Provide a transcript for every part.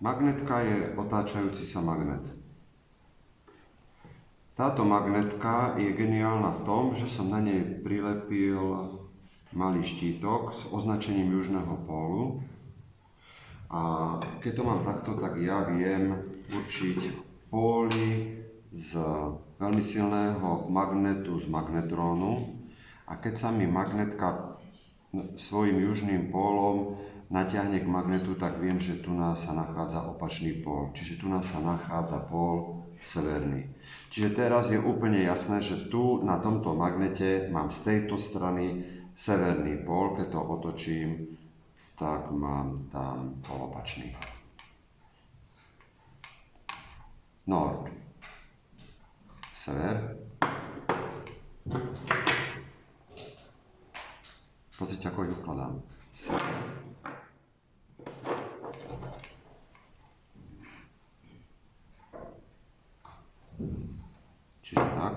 Magnetka je otáčajúci sa magnet. Táto magnetka je geniálna v tom, že som na nej prilepil malý štítok s označením južného pólu. A keď to mám takto, tak ja viem určiť póly z veľmi silného magnetu z magnetrónu. A keď sa mi magnetka svojim južným pólom natiahne k magnetu, tak viem, že tu nás sa nachádza opačný pól. Čiže tu nás sa nachádza pól severný. Čiže teraz je úplne jasné, že tu na tomto magnete mám z tejto strany severný pól. Keď to otočím, tak mám tam pól opačný. Nord. Sever. Pozrite, ako ich ukladám. Sever. Čiže tak.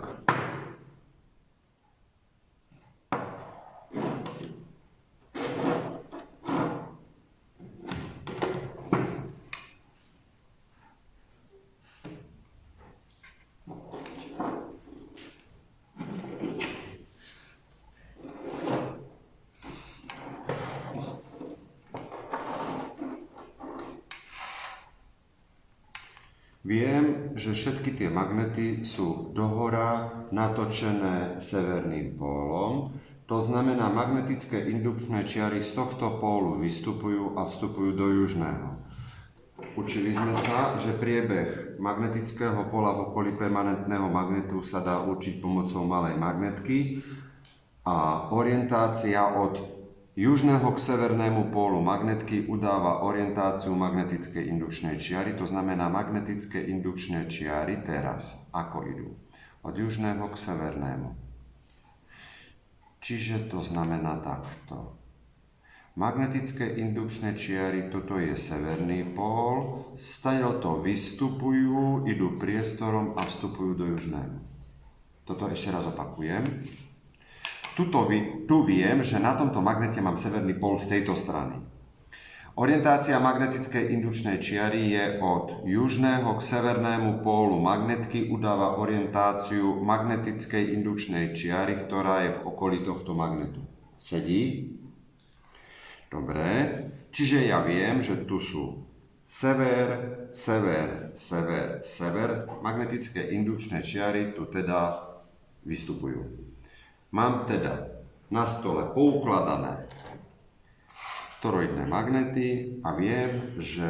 Viem, že všetky tie magnety sú dohora natočené severným pólom. To znamená, magnetické indukčné čiary z tohto pólu vystupujú a vstupujú do južného. Učili sme sa, že priebeh magnetického póla v okolí permanentného magnetu sa dá určiť pomocou malej magnetky a orientácia od južného k severnému pólu magnetky udáva orientáciu magnetickej indukčnej čiary, to znamená magnetické indukčné čiary teraz, ako idú? Od južného k severnému. Čiže to znamená takto. Magnetické indukčné čiary, toto je severný pól, stadiaľto vystupujú, idú priestorom a vstupujú do južného. Toto ešte raz opakujem. Tu viem, že na tomto magnete mám severný pól z tejto strany. Orientácia magnetickej indukčnej čiary je od južného k severnému pólu magnetky, udáva orientáciu magnetickej indukčnej čiary, ktorá je v okolí tohto magnetu. Sedí? Dobre. Čiže ja viem, že tu sú sever, sever, sever, sever. Magnetické indukčné čiary tu teda vystupujú. Mám teda na stole poukladané toroidné magnety a viem, že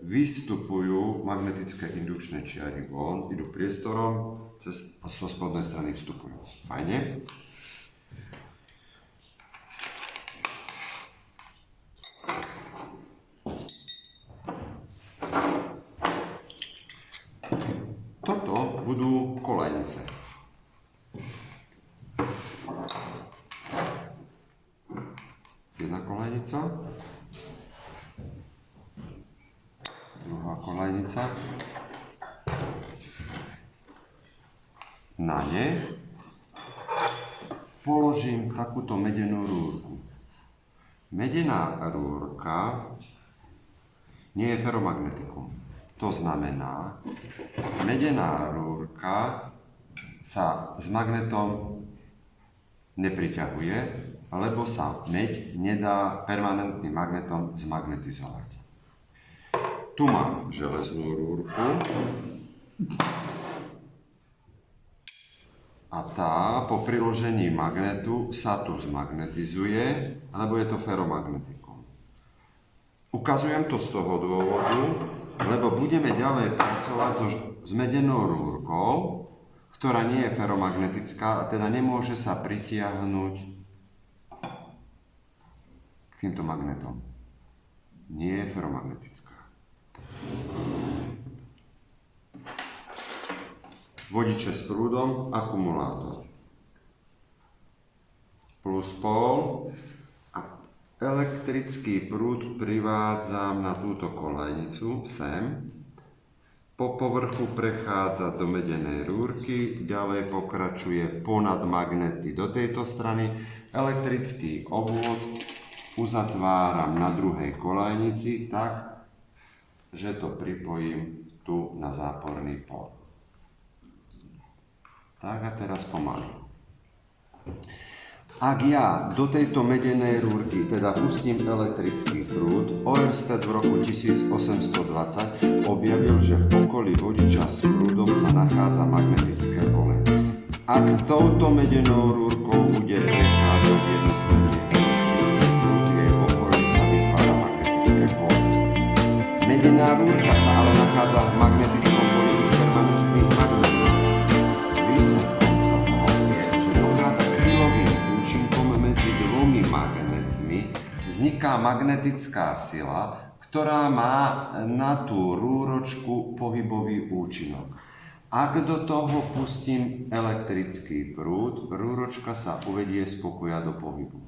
vystupujú magnetické indukčné čiary von, idú priestorom a zo spodnej strany vstupujú. Fajne? Toto budú kolejnice. Jedna kolejnica, druhá kolejnica, na ne položím takúto medenú rúrku. Medená rúrka nie je feromagnetikum. To znamená, medená rúrka sa s magnetom nepriťahuje, lebo sa meď nedá permanentným magnetom zmagnetizovať. Tu mám železnú rúrku a tá po priložení magnetu sa tu zmagnetizuje, alebo je to feromagnetikum. Ukazujem to z toho dôvodu, lebo budeme ďalej pracovať s medenou rúrkou, ktorá nie je feromagnetická a teda nemôže sa pritiahnuť týmto magnetom. Nie je feromagnetická. Vodiče s prúdom, akumulátor. Plus pól a elektrický prúd privádzam na túto kolejnicu sem Po povrchu prechádza do medenej rúrky, ďalej pokračuje ponad magnety do tejto strany. Elektrický obvod uzatváram na druhej kolejnici tak, že to pripojím tu na záporný pól. Tak a teraz pomaly. Ak ja do tejto medenej rúrky teda pustím elektrický prúd, Oersted v roku 1820 objavil, že v okolí vodiča s prúdom sa nachádza magnetické pole. Ak touto medenou rúrkou bude prechádzať jednostranný elektrický prúd, v jej okolí sa vytvára magnetické pole. Medená rúrka sa ale nachádza v magnetickom poli permanentných magnetov. Výsledkom toho je, že dochádza k silovým účinkom medzi dvomi magnetmi, vzniká magnetická sila, ktorá má na tú rúročku pohybový účinok. Ak do toho pustím elektrický prúd, rúročka sa uvedie z pokoja do pohybu.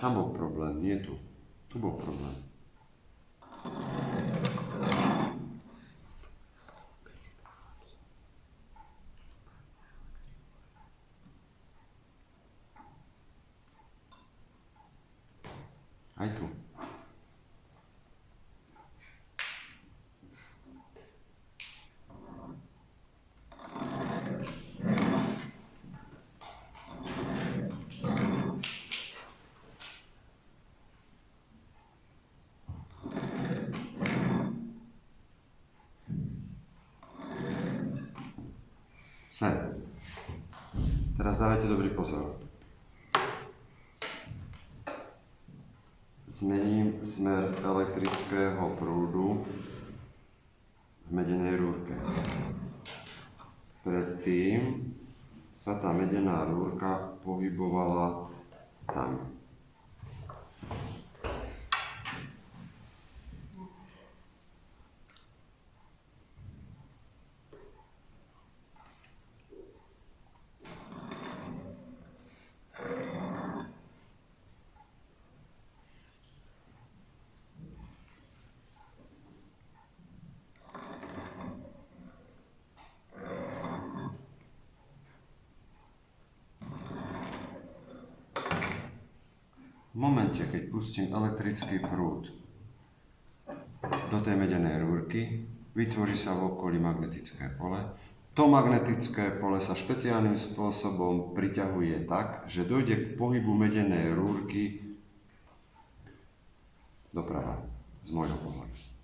Tam bol problém, nie tu. Tu bol problém. Aj tu. Sem. Teraz dávajte dobrý pozor. Zmením smer elektrického prúdu v medenej rúrke. Predtým sa tá medená rúrka pohybovala tam. V momente, keď pustím elektrický prúd do tej medenej rúrky, vytvorí sa v okolí magnetické pole. To magnetické pole sa špeciálnym spôsobom priťahuje tak, že dojde k pohybu medenej rúrky doprava, z môjho pohľadu.